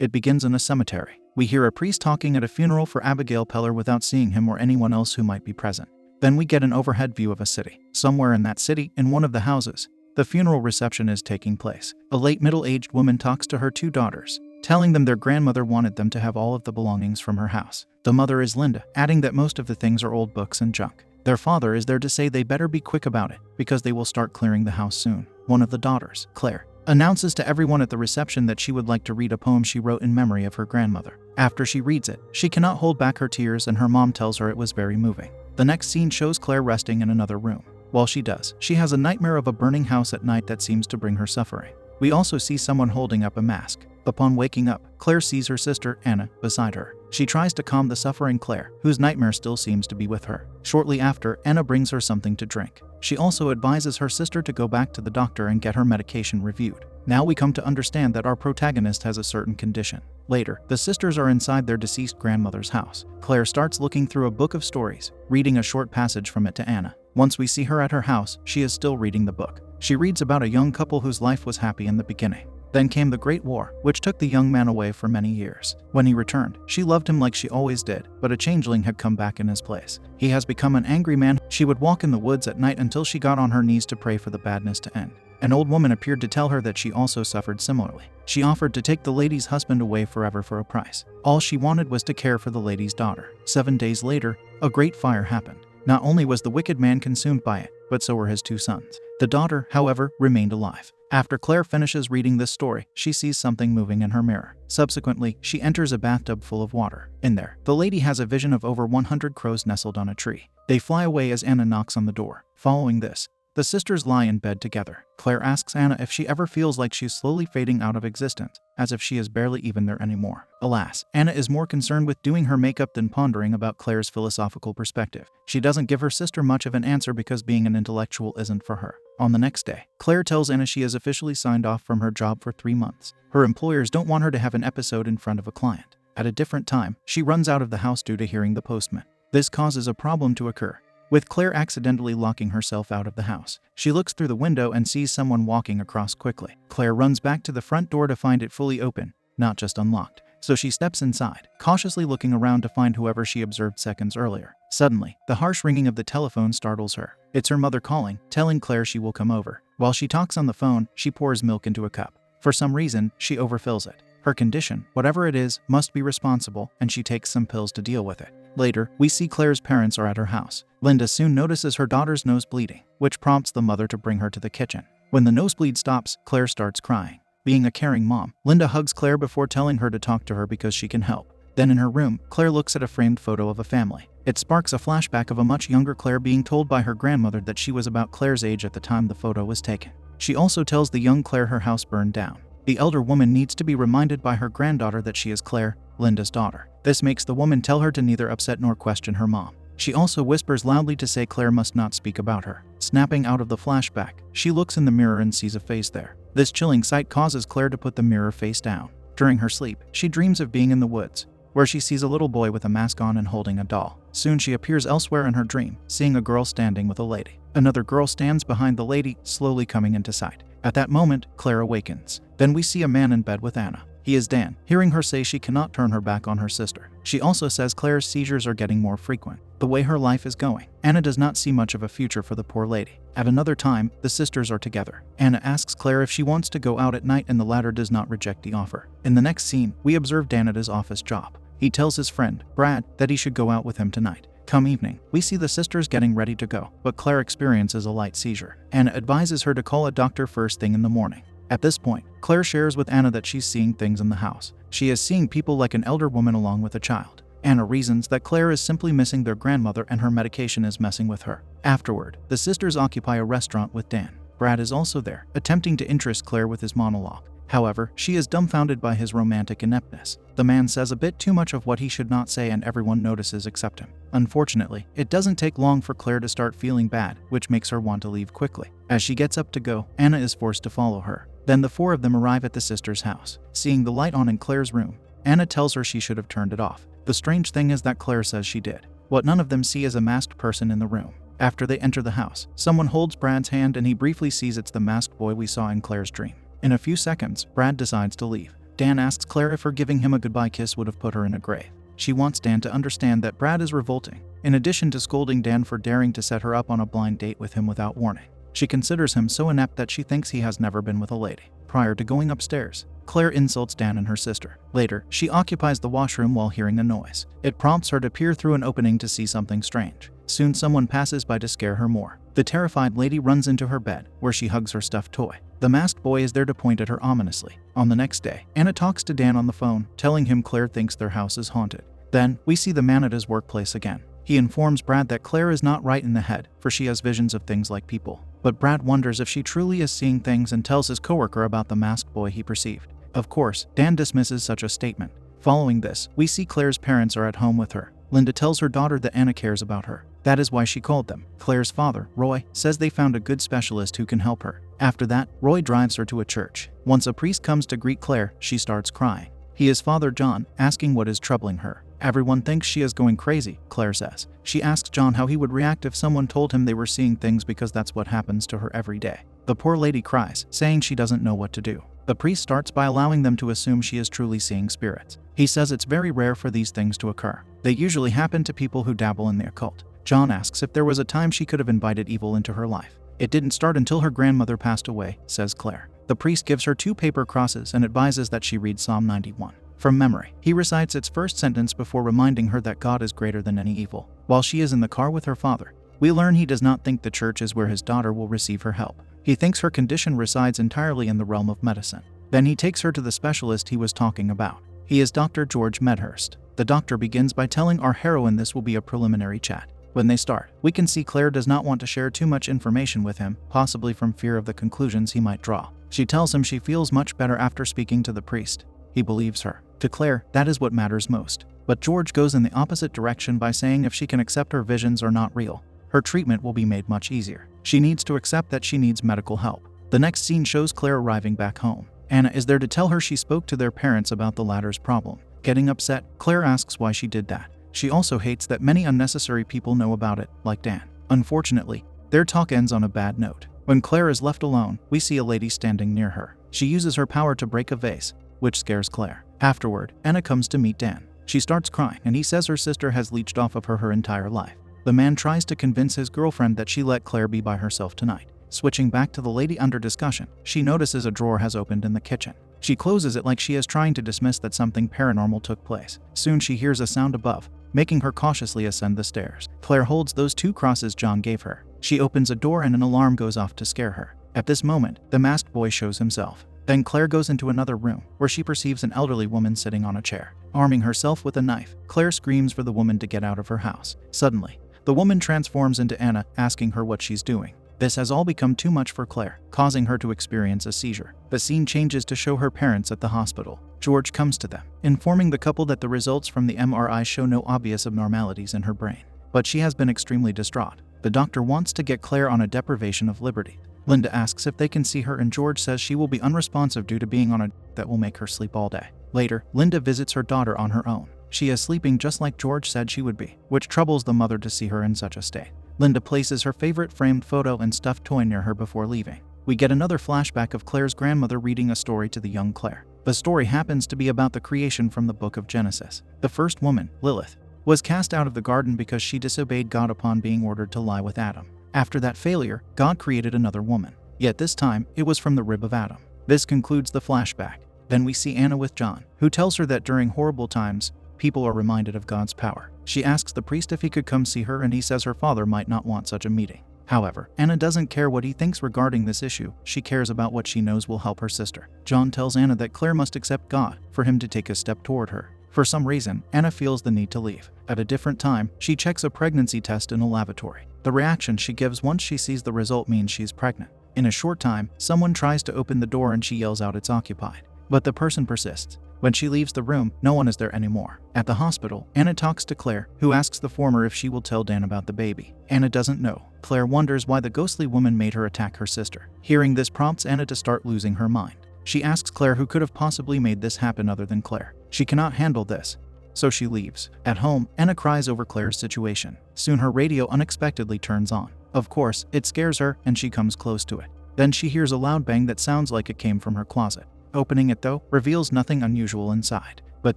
It begins in a cemetery. We hear a priest talking at a funeral for Abigail Peller without seeing him or anyone else who might be present. Then we get an overhead view of a city. Somewhere in that city, in one of the houses, the funeral reception is taking place. A late middle-aged woman talks to her two daughters, telling them their grandmother wanted them to have all of the belongings from her house. The mother is Linda, adding that most of the things are old books and junk. Their father is there to say they better be quick about it, because they will start clearing the house soon. One of the daughters, Claire, announces to everyone at the reception that she would like to read a poem she wrote in memory of her grandmother. After she reads it, she cannot hold back her tears and her mom tells her it was very moving. The next scene shows Claire resting in another room. While she does, she has a nightmare of a burning house at night that seems to bring her suffering. We also see someone holding up a mask. Upon waking up, Claire sees her sister, Anna, beside her. She tries to calm the suffering Claire, whose nightmare still seems to be with her. Shortly after, Anna brings her something to drink. She also advises her sister to go back to the doctor and get her medication reviewed. Now we come to understand that our protagonist has a certain condition. Later, the sisters are inside their deceased grandmother's house. Claire starts looking through a book of stories, reading a short passage from it to Anna. Once we see her at her house, she is still reading the book. She reads about a young couple whose life was happy in the beginning. Then came the Great War, which took the young man away for many years. When he returned, she loved him like she always did, but a changeling had come back in his place. He has become an angry man. She would walk in the woods at night until she got on her knees to pray for the badness to end. An old woman appeared to tell her that she also suffered similarly. She offered to take the lady's husband away forever for a price. All she wanted was to care for the lady's daughter. 7 days later, a great fire happened. Not only was the wicked man consumed by it, but so were his two sons. The daughter, however, remained alive. After Claire finishes reading this story, she sees something moving in her mirror. Subsequently, she enters a bathtub full of water. In there, the lady has a vision of over 100 crows nestled on a tree. They fly away as Anna knocks on the door. Following this, the sisters lie in bed together. Claire asks Anna if she ever feels like she's slowly fading out of existence, as if she is barely even there anymore. Alas, Anna is more concerned with doing her makeup than pondering about Claire's philosophical perspective. She doesn't give her sister much of an answer because being an intellectual isn't for her. On the next day, Claire tells Anna she is officially signed off from her job for 3 months. Her employers don't want her to have an episode in front of a client. At a different time, she runs out of the house due to hearing the postman. This causes a problem to occur, with Claire accidentally locking herself out of the house. She looks through the window and sees someone walking across quickly. Claire runs back to the front door to find it fully open, not just unlocked. So she steps inside, cautiously looking around to find whoever she observed seconds earlier. Suddenly, the harsh ringing of the telephone startles her. It's her mother calling, telling Claire she will come over. While she talks on the phone, she pours milk into a cup. For some reason, she overfills it. Her condition, whatever it is, must be responsible, and she takes some pills to deal with it. Later, we see Claire's parents are at her house. Linda soon notices her daughter's nose bleeding, which prompts the mother to bring her to the kitchen. When the nosebleed stops, Claire starts crying. Being a caring mom, Linda hugs Claire before telling her to talk to her because she can help. Then in her room, Claire looks at a framed photo of a family. It sparks a flashback of a much younger Claire being told by her grandmother that she was about Claire's age at the time the photo was taken. She also tells the young Claire her house burned down. The elder woman needs to be reminded by her granddaughter that she is Claire, Linda's daughter. This makes the woman tell her to neither upset nor question her mom. She also whispers loudly to say Claire must not speak about her. Snapping out of the flashback, she looks in the mirror and sees a face there. This chilling sight causes Claire to put the mirror face down. During her sleep, she dreams of being in the woods, where she sees a little boy with a mask on and holding a doll. Soon she appears elsewhere in her dream, seeing a girl standing with a lady. Another girl stands behind the lady, slowly coming into sight. At that moment, Claire awakens. Then we see a man in bed with Anna. He is Dan, hearing her say she cannot turn her back on her sister. She also says Claire's seizures are getting more frequent. The way her life is going, Anna does not see much of a future for the poor lady. At another time, the sisters are together. Anna asks Claire if she wants to go out at night and the latter does not reject the offer. In the next scene, we observe Dan at his office job. He tells his friend, Brad, that he should go out with him tonight. Come evening, we see the sisters getting ready to go, but Claire experiences a light seizure. Anna advises her to call a doctor first thing in the morning. At this point, Claire shares with Anna that she's seeing things in the house. She is seeing people like an elder woman along with a child. Anna reasons that Claire is simply missing their grandmother and her medication is messing with her. Afterward, the sisters occupy a restaurant with Dan. Brad is also there, attempting to interest Claire with his monologue. However, she is dumbfounded by his romantic ineptness. The man says a bit too much of what he should not say and everyone notices except him. Unfortunately, it doesn't take long for Claire to start feeling bad, which makes her want to leave quickly. As she gets up to go, Anna is forced to follow her. Then the four of them arrive at the sisters' house. Seeing the light on in Claire's room, Anna tells her she should have turned it off. The strange thing is that Claire says she did. What none of them see is a masked person in the room. After they enter the house, someone holds Brad's hand and he briefly sees it's the masked boy we saw in Claire's dream. In a few seconds, Brad decides to leave. Dan asks Claire if her giving him a goodbye kiss would have put her in a grave. She wants Dan to understand that Brad is revolting, in addition to scolding Dan for daring to set her up on a blind date with him without warning. She considers him so inept that she thinks he has never been with a lady. Prior to going upstairs, Claire insults Dan and her sister. Later, she occupies the washroom while hearing a noise. It prompts her to peer through an opening to see something strange. Soon someone passes by to scare her more. The terrified lady runs into her bed, where she hugs her stuffed toy. The masked boy is there to point at her ominously. On the next day, Anna talks to Dan on the phone, telling him Claire thinks their house is haunted. Then, we see the man at his workplace again. He informs Brad that Claire is not right in the head, for she has visions of things like people. But Brad wonders if she truly is seeing things and tells his coworker about the masked boy he perceived. Of course, Dan dismisses such a statement. Following this, we see Claire's parents are at home with her. Linda tells her daughter that Anna cares about her. That is why she called them. Claire's father, Roy, says they found a good specialist who can help her. After that, Roy drives her to a church. Once a priest comes to greet Claire, she starts crying. He is Father John, asking what is troubling her. Everyone thinks she is going crazy, Claire says. She asks John how he would react if someone told him they were seeing things because that's what happens to her every day. The poor lady cries, saying she doesn't know what to do. The priest starts by allowing them to assume she is truly seeing spirits. He says it's very rare for these things to occur. They usually happen to people who dabble in the occult. John asks if there was a time she could have invited evil into her life. It didn't start until her grandmother passed away, says Claire. The priest gives her 2 paper crosses and advises that she read Psalm 91. From memory, he recites its first sentence before reminding her that God is greater than any evil. While she is in the car with her father, we learn he does not think the church is where his daughter will receive her help. He thinks her condition resides entirely in the realm of medicine. Then he takes her to the specialist he was talking about. He is Dr. George Medhurst. The doctor begins by telling our heroine this will be a preliminary chat. When they start, we can see Claire does not want to share too much information with him, possibly from fear of the conclusions he might draw. She tells him she feels much better after speaking to the priest. He believes her. To Claire, that is what matters most. But George goes in the opposite direction by saying if she can accept her visions are not real, her treatment will be made much easier. She needs to accept that she needs medical help. The next scene shows Claire arriving back home. Anna is there to tell her she spoke to their parents about the latter's problem. Getting upset, Claire asks why she did that. She also hates that many unnecessary people know about it, like Dan. Unfortunately, their talk ends on a bad note. When Claire is left alone, we see a lady standing near her. She uses her power to break a vase, which scares Claire. Afterward, Anna comes to meet Dan. She starts crying and he says her sister has leached off of her entire life. The man tries to convince his girlfriend that she let Claire be by herself tonight. Switching back to the lady under discussion, she notices a drawer has opened in the kitchen. She closes it like she is trying to dismiss that something paranormal took place. Soon she hears a sound above, making her cautiously ascend the stairs. Claire holds those 2 crosses John gave her. She opens a door and an alarm goes off to scare her. At this moment, the masked boy shows himself. Then Claire goes into another room, where she perceives an elderly woman sitting on a chair. Arming herself with a knife, Claire screams for the woman to get out of her house. Suddenly, the woman transforms into Anna, asking her what she's doing. This has all become too much for Claire, causing her to experience a seizure. The scene changes to show her parents at the hospital. George comes to them, informing the couple that the results from the MRI show no obvious abnormalities in her brain. But she has been extremely distraught. The doctor wants to get Claire on a deprivation of liberty. Linda asks if they can see her and George says she will be unresponsive due to being on a that will make her sleep all day. Later, Linda visits her daughter on her own. She is sleeping just like George said she would be, which troubles the mother to see her in such a state. Linda places her favorite framed photo and stuffed toy near her before leaving. We get another flashback of Claire's grandmother reading a story to the young Claire. The story happens to be about the creation from the book of Genesis. The first woman, Lilith, was cast out of the garden because she disobeyed God upon being ordered to lie with Adam. After that failure, God created another woman. Yet this time, it was from the rib of Adam. This concludes the flashback. Then we see Anna with John, who tells her that during horrible times, people are reminded of God's power. She asks the priest if he could come see her and he says her father might not want such a meeting. However, Anna doesn't care what he thinks regarding this issue. She cares about what she knows will help her sister. John tells Anna that Claire must accept God for him to take a step toward her. For some reason, Anna feels the need to leave. At a different time, she checks a pregnancy test in a lavatory. The reaction she gives once she sees the result means she's pregnant. In a short time, someone tries to open the door and she yells out it's occupied. But the person persists. When she leaves the room, no one is there anymore. At the hospital, Anna talks to Claire, who asks the former if she will tell Dan about the baby. Anna doesn't know. Claire wonders why the ghostly woman made her attack her sister. Hearing this prompts Anna to start losing her mind. She asks Claire who could have possibly made this happen other than Claire. She cannot handle this, so she leaves. At home, Anna cries over Claire's situation. Soon her radio unexpectedly turns on. Of course, it scares her and she comes close to it. Then she hears a loud bang that sounds like it came from her closet. Opening it, though, reveals nothing unusual inside. But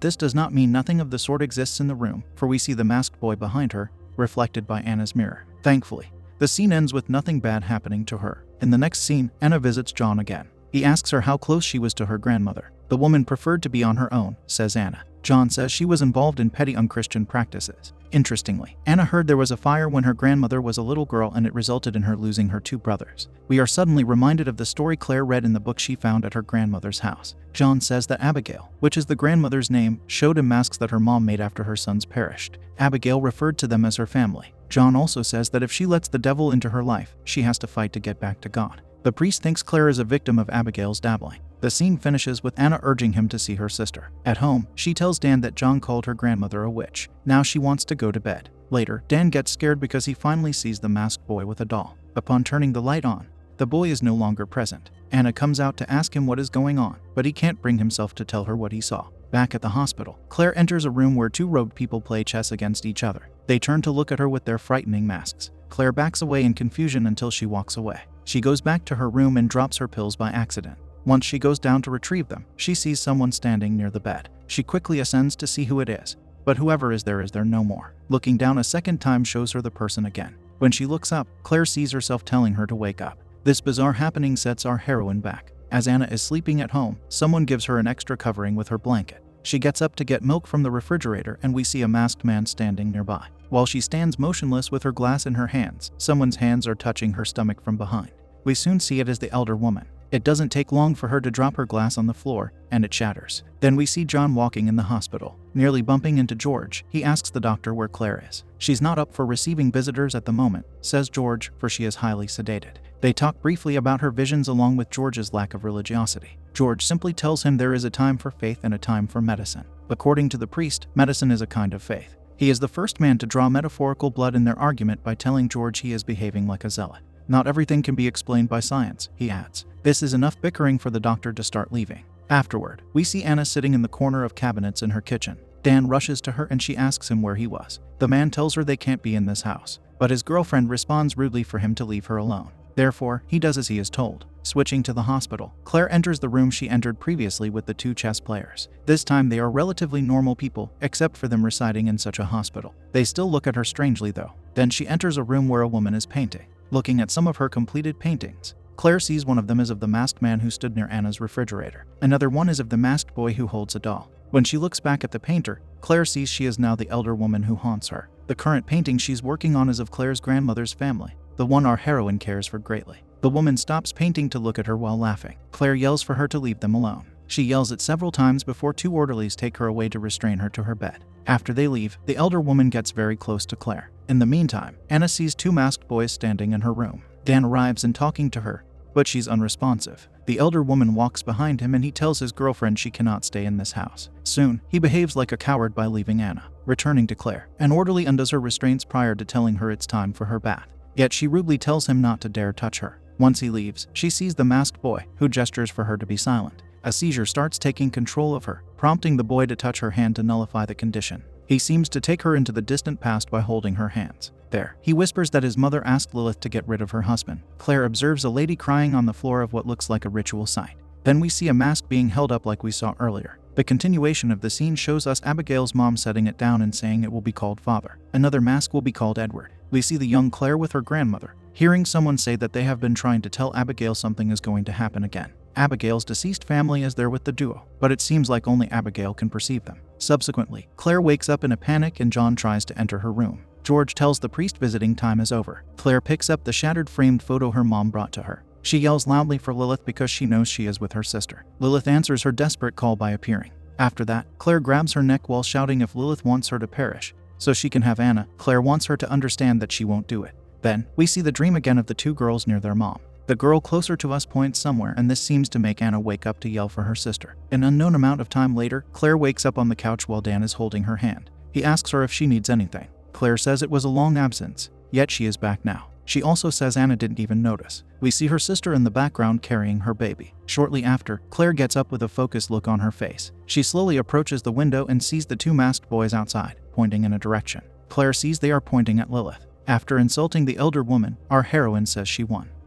this does not mean nothing of the sort exists in the room, for we see the masked boy behind her, reflected by Anna's mirror. Thankfully, the scene ends with nothing bad happening to her. In the next scene, Anna visits John again. He asks her how close she was to her grandmother. The woman preferred to be on her own, says Anna. John says she was involved in petty unchristian practices. Interestingly, Anna heard there was a fire when her grandmother was a little girl and it resulted in her losing her 2 brothers. We are suddenly reminded of the story Claire read in the book she found at her grandmother's house. John says that Abigail, which is the grandmother's name, showed him masks that her mom made after her sons perished. Abigail referred to them as her family. John also says that if she lets the devil into her life, she has to fight to get back to God. The priest thinks Claire is a victim of Abigail's dabbling. The scene finishes with Anna urging him to see her sister. At home, she tells Dan that John called her grandmother a witch. Now she wants to go to bed. Later, Dan gets scared because he finally sees the masked boy with a doll. Upon turning the light on, the boy is no longer present. Anna comes out to ask him what is going on, but he can't bring himself to tell her what he saw. Back at the hospital, Claire enters a room where 2 robed people play chess against each other. They turn to look at her with their frightening masks. Claire backs away in confusion until she walks away. She goes back to her room and drops her pills by accident. Once she goes down to retrieve them, she sees someone standing near the bed. She quickly ascends to see who it is, but whoever is there no more. Looking down a second time shows her the person again. When she looks up, Claire sees herself telling her to wake up. This bizarre happening sets our heroine back. As Anna is sleeping at home, someone gives her an extra covering with her blanket. She gets up to get milk from the refrigerator and we see a masked man standing nearby. While she stands motionless with her glass in her hands, someone's hands are touching her stomach from behind. We soon see it as the elder woman. It doesn't take long for her to drop her glass on the floor, and it shatters. Then we see John walking in the hospital, nearly bumping into George. He asks the doctor where Claire is. She's not up for receiving visitors at the moment, says George, for she is highly sedated. They talk briefly about her visions along with George's lack of religiosity. George simply tells him there is a time for faith and a time for medicine. According to the priest, medicine is a kind of faith. He is the first man to draw metaphorical blood in their argument by telling George he is behaving like a zealot. Not everything can be explained by science, he adds. This is enough bickering for the doctor to start leaving. Afterward, we see Anna sitting in the corner of cabinets in her kitchen. Dan rushes to her and she asks him where he was. The man tells her they can't be in this house, but his girlfriend responds rudely for him to leave her alone. Therefore, he does as he is told. Switching to the hospital, Claire enters the room she entered previously with the 2 chess players. This time they are relatively normal people, except for them residing in such a hospital. They still look at her strangely though. Then she enters a room where a woman is painting. Looking at some of her completed paintings, Claire sees one of them is of the masked man who stood near Anna's refrigerator. Another one is of the masked boy who holds a doll. When she looks back at the painter, Claire sees she is now the elder woman who haunts her. The current painting she's working on is of Claire's grandmother's family, the one our heroine cares for greatly. The woman stops painting to look at her while laughing. Claire yells for her to leave them alone. She yells it several times before 2 orderlies take her away to restrain her to her bed. After they leave, the elder woman gets very close to Claire. In the meantime, Anna sees 2 masked boys standing in her room. Dan arrives and talking to her, but she's unresponsive. The elder woman walks behind him and he tells his girlfriend she cannot stay in this house. Soon, he behaves like a coward by leaving Anna. Returning to Claire, an orderly undoes her restraints prior to telling her it's time for her bath. Yet she rudely tells him not to dare touch her. Once he leaves, she sees the masked boy, who gestures for her to be silent. A seizure starts taking control of her, prompting the boy to touch her hand to nullify the condition. He seems to take her into the distant past by holding her hands. There, he whispers that his mother asked Lilith to get rid of her husband. Claire observes a lady crying on the floor of what looks like a ritual site. Then we see a mask being held up like we saw earlier. The continuation of the scene shows us Abigail's mom setting it down and saying it will be called Father. Another mask will be called Edward. We see the young Claire with her grandmother, hearing someone say that they have been trying to tell Abigail something is going to happen again. Abigail's deceased family is there with the duo, but it seems like only Abigail can perceive them. Subsequently, Claire wakes up in a panic and John tries to enter her room. George tells the priest visiting time is over. Claire picks up the shattered framed photo her mom brought to her. She yells loudly for Lilith because she knows she is with her sister. Lilith answers her desperate call by appearing. After that, Claire grabs her neck while shouting if Lilith wants her to perish, so she can have Anna. Claire wants her to understand that she won't do it. Then, we see the dream again of the 2 girls near their mom. The girl closer to us points somewhere and this seems to make Anna wake up to yell for her sister. An unknown amount of time later, Claire wakes up on the couch while Dan is holding her hand. He asks her if she needs anything. Claire says it was a long absence, yet she is back now. She also says Anna didn't even notice. We see her sister in the background carrying her baby. Shortly after, Claire gets up with a focused look on her face. She slowly approaches the window and sees the 2 masked boys outside, pointing in a direction. Claire sees they are pointing at Lilith. After insulting the elder woman, our heroine says she won.